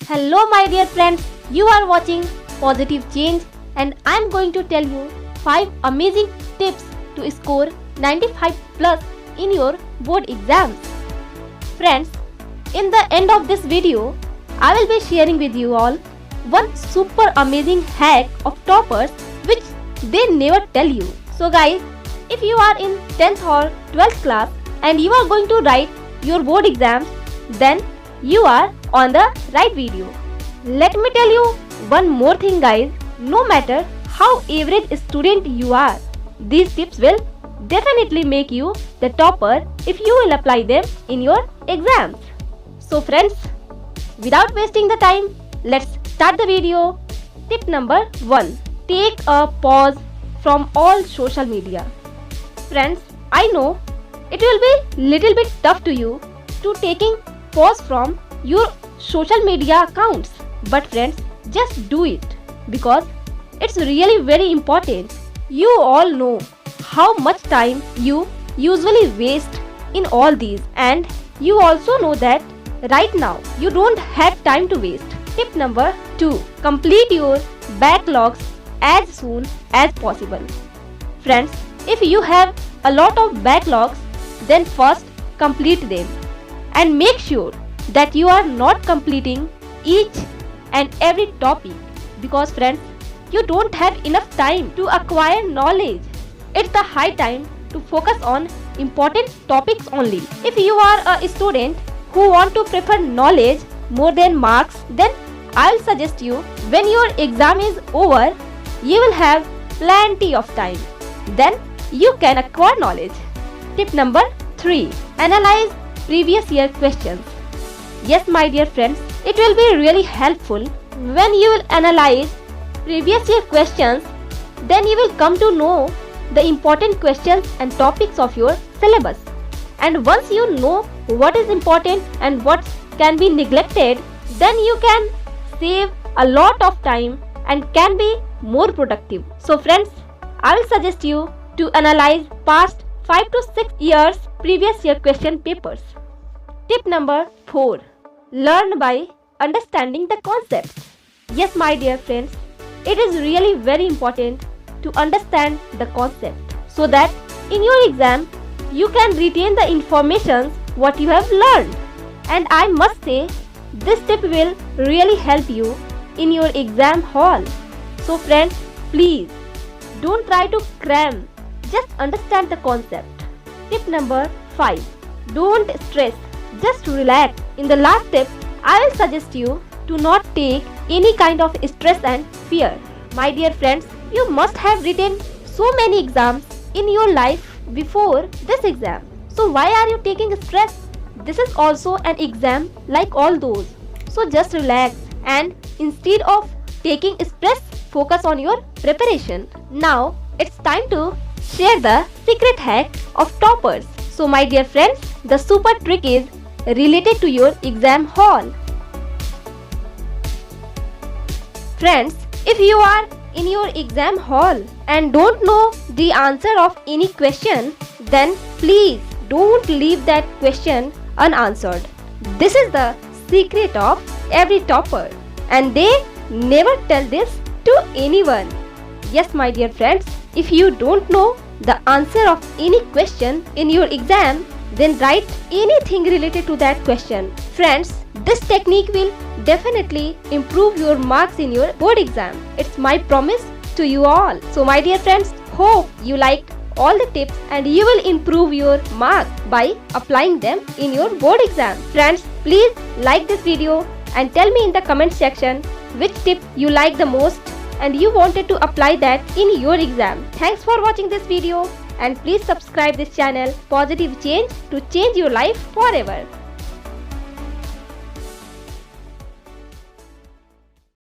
Hello my dear friends, you are watching Positive Change and I am going to tell you 5 amazing tips to score 95 plus in your board exams. Friends, in the end of this video, I will be sharing with you all one super amazing hack of toppers which they never tell you. So guys, if you are in 10th or 12th class and you are going to write your board exams, then you are on the right video. Let me tell you one more thing guys, no matter how average student you are, these tips will definitely make you the topper if you will apply them in your exams. So friends, without wasting the time, let's start the video. Tip number 1. Take a pause from all social media. Friends, I know it will be little bit tough to you to taking pause from your social media accounts, but friends, just do it because it's really very important. You all know how much time you usually waste in all these, and you also know that right now you don't have time to waste. Tip number 2. Complete your backlogs as soon as possible. Friends, if you have a lot of backlogs, then first complete them and make sure that you are not completing each and every topic, because friends, you don't have enough time to acquire knowledge. It's the high time to focus on important topics only. If you are a student who want to prefer knowledge more than marks, then I'll suggest you when your exam is over, you will have plenty of time. Then you can acquire knowledge. Tip number 3. Analyze previous year questions. Yes my dear friends, it will be really helpful when you will analyze previous year questions. Then you will come to know the important questions and topics of your syllabus. And once you know what is important and what can be neglected, then you can save a lot of time and can be more productive. So friends, I will suggest you to analyze past 5 to 6 years previous year question papers. Tip number 4. Learn by understanding the concepts. Yes my dear friends, it is really very important to understand the concept so that in your exam you can retain the information what you have learned. And I must say this tip will really help you in your exam hall. So friends, please don't try to cram, just understand the concept. Tip number 5. Don't stress, just relax. In the last tip, I will suggest you to not take any kind of stress and fear. My dear friends, you must have written so many exams in your life before this exam. So why are you taking stress? This is also an exam like all those. So just relax and instead of taking stress, focus on your preparation. Now it's time to share the secret hack of toppers. So my dear friends, the super trick is related to your exam hall. Friends, if you are in your exam hall and don't know the answer of any question, then please don't leave that question unanswered. This is the secret of every topper and they never tell this to anyone. Yes my dear friends, if you don't know the answer of any question in your exam, then write anything related to that question. Friends, this technique will definitely improve your marks in your board exam. It's my promise to you all. So my dear friends, hope you liked all the tips and you will improve your marks by applying them in your board exam. Friends, please like this video and tell me in the comment section which tip you like the most and you wanted to apply that in your exam. Thanks for watching this video and please subscribe this channel Positive Change to change your life forever.